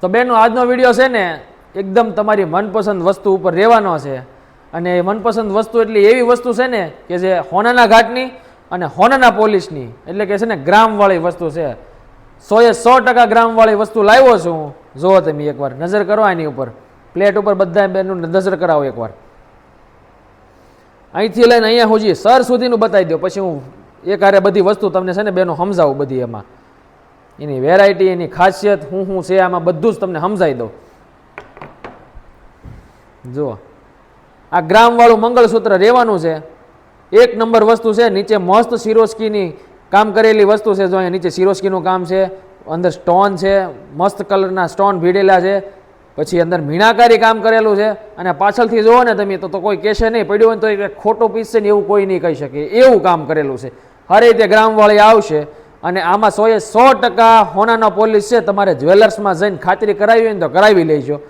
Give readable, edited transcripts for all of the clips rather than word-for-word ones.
તો બેનો આજનો વિડીયો છે ને એકદમ તમારી મનપસંદ વસ્તુ ઉપર રહેવાનો છે. અને મનપસંદ વસ્તુ એટલી એવી વસ્તુ છે ને કે જે હોનાના ઘાટની અને હોનાના પોલીસની એટલે કે છે ને ગ્રામવાળી વસ્તુ છે. 100% ગ્રામવાળી વસ્તુ લાવ્યો છું હું. જુઓ તમે એકવાર નજર કરો આની ઉપર, પ્લેટ ઉપર બધા બેનું નજર કરાવો એકવાર. અહીંથી લઈને અહીંયા સુધી સર સુધીનું બતાવી દો, પછી હું એક હારે બધી વસ્તુ તમને છે ને બેનો સમજાવું બધી, એમાં એની વેરાયટી, એની ખાસિયત શું છે આમાં બધું જ તમને સમજાવી દઉં. જુઓ આ ગ્રામવાળું મંગળસૂત્ર રહેવાનું છે. એક નંબર વસ્તુ છે. નીચે મસ્ત સિરોસ્કીની કામ કરેલી વસ્તુ છે. જો અહીંયા નીચે સિરોસ્કીનું કામ છે, અંદર સ્ટોન છે, મસ્ત કલરના સ્ટોન ભીડેલા છે, પછી અંદર મીણાકારી કામ કરેલું છે. અને પાછળથી જુઓ ને તમે તો કોઈ કહેશે નહીં, પડ્યું હોય તો એક ખોટો પીસ છે ને એવું કોઈ નહીં કહી શકે, એવું કામ કરેલું છે. હરે રીતે ગ્રામવાળી આવશે. અને આમાં 100% હોનાનો પોલીસ છે. તમારે જ્વેલર્સમાં જઈને ખાતરી કરાવી હોય ને તો કરાવી લેજો.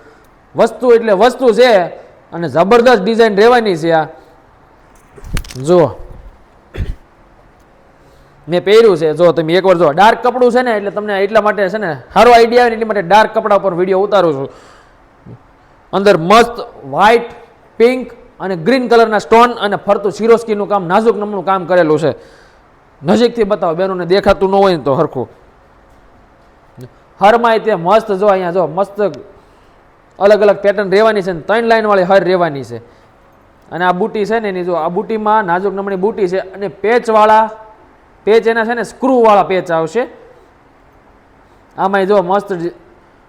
વસ્તુ એટલે વસ્તુ છે અને જબરદસ્ત ડિઝાઇન રહેવાની છે. આ જુઓ મેં પહેર્યું છે, જો તમે એકવાર જો ડાર્ક કપડું છે ને એટલે તમને એટલા માટે છે ને સારો આઈડિયા આવે ને એટલા માટે ડાર્ક કપડા ઉપર વિડીયો ઉતારું છું. અંદર મસ્ત વ્હાઈટ, પિંક અને ગ્રીન કલરના સ્ટોન અને ફરતું સિરોસ્કીનું કામ, નાજુક નમનું કામ કરેલું છે. નજીકથી બતાવો બેનોને, દેખાતું ન હોય ને તો હરખું. હરમાં તે મસ્ત જો અહીંયા જો મસ્ત અલગ અલગ પેટર્ન રહેવાની છે. 3 લાઈન વાળી હર રહેવાની છે. અને આ બુટી છે ને એની જો આ બુટીમાં નાજુક નમણી બુટી છે. અને પેચવાળા પેચ એના છે ને સ્ક્રૂવાળા પેચ આવશે. આમાં જો મસ્ત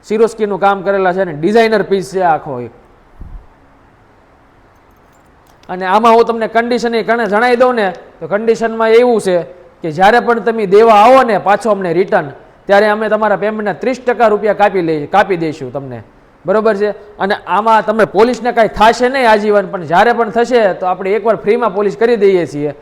સિરોસ્કીનું કામ કરેલા છે ને ડિઝાઇનર પીસ છે આખો એક. અને આમાં હું તમને કન્ડિશન એ જણાવી દઉં ને તો કન્ડિશનમાં એવું છે કે જ્યારે પણ તમે દેવા આવો ને પાછો અમને રિટર્ન, ત્યારે અમે તમારા પેમેન્ટના 30% રૂપિયા કાપી દઈશું તમને, બરોબર છે. અને આમાં તમને પોલીસને કાંઈ થશે નહીં આજીવન, પણ જ્યારે પણ થશે તો આપણે એકવાર ફ્રીમાં પોલીસ કરી દઈએ છીએ.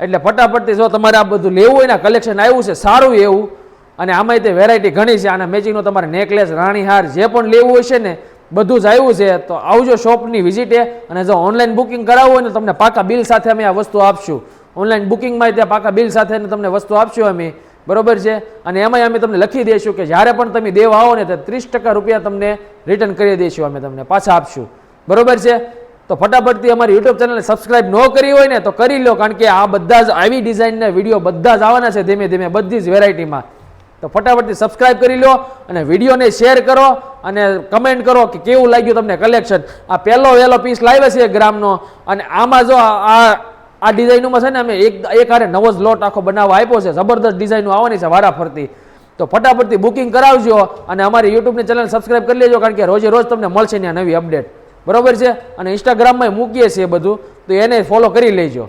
એટલે ફટાફટથી જો તમારે આ બધું લેવું હોય ને, કલેક્શન આવ્યું છે સારું એવું. અને આમાં તે વેરાયટી ઘણી છે. આના મેચિંગનો તમારે નેકલેસ, રાણીહાર જે પણ લેવું હોય છે ને બધું જ આવ્યું છે. તો આવજો શોપની વિઝિટે. અને જો ઓનલાઈન બુકિંગ કરાવવું હોય ને તમને પાકા બિલ સાથે અમે આ વસ્તુ આપશું. ઓનલાઈન બુકિંગમાં ત્યાં પાકા બિલ સાથે તમને વસ્તુ આપશું અમે, બરોબર છે. અને એમાંય અમે તમને લખી દઈશું કે જ્યારે પણ તમે દેવા આવો ને તો 30% રૂપિયા તમને રિટર્ન કરી દઈશું, અમે તમને પાછા આપશું, બરોબર છે. તો ફટાફટથી અમારી યુટ્યુબ ચેનલને સબસ્ક્રાઇબ ન કરી હોય ને તો કરી લો, કારણ કે આ બધા જ આવી ડિઝાઇનના વિડીયો બધા જ આવવાના છે ધીમે ધીમે બધી જ વેરાયટીમાં. તો ફટાફટથી સબસ્ક્રાઇબ કરી લો અને વિડીયોને શેર કરો અને કમેન્ટ કરો કે કેવું લાગ્યું તમને કલેક્શન. આ પહેલો વહેલો પીસ લાવ્યો છે ગ્રામનો. અને આમાં જો આ ડિઝાઇનમાં છે ને અમે એક હારે નવો જ લોટ આખો બનાવવા આપ્યો છે. જબરદસ્ત ડિઝાઇનો આવવાની છે વારા ફરતી. તો ફટાફટથી બુકિંગ કરાવજો અને અમારી યુટ્યુબની ચેનલ સબસ્ક્રાઇબ કરી લેજો, કારણ કે રોજે રોજ તમને મળશે ત્યાં નવી અપડેટ, બરોબર છે. અને ઇન્સ્ટાગ્રામમાં મૂકીએ છીએ બધું, તો એને ફોલો કરી લેજો.